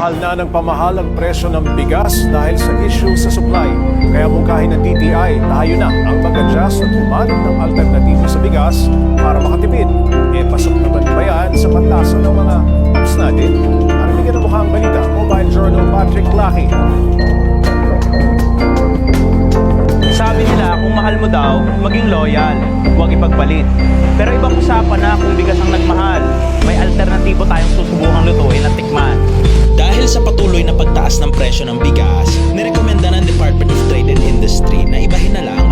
Mahal na ng pamahal ang presyo ng bigas dahil sa issue sa supply. Kaya mungkahin ng DTI, tayo na ang mag-adjust at humanap ng alternatibo sa bigas para makatipid. Pasok naman ba yan sa pantasan ng mga apps natin? Bigyan ng mukhang balita, Mobile Journal Patrick Lahi. Sabi nila, kung mahal mo daw, maging loyal, huwag ipagpalit. Pero ibang usapan na kung bigas ang nagmahal, may alternatibo tayong susubukang lutuin at tikman. Dahil sa patuloy na pagtaas ng presyo ng bigas, nirekomenda ng Department of Trade and Industry na ibahin na lang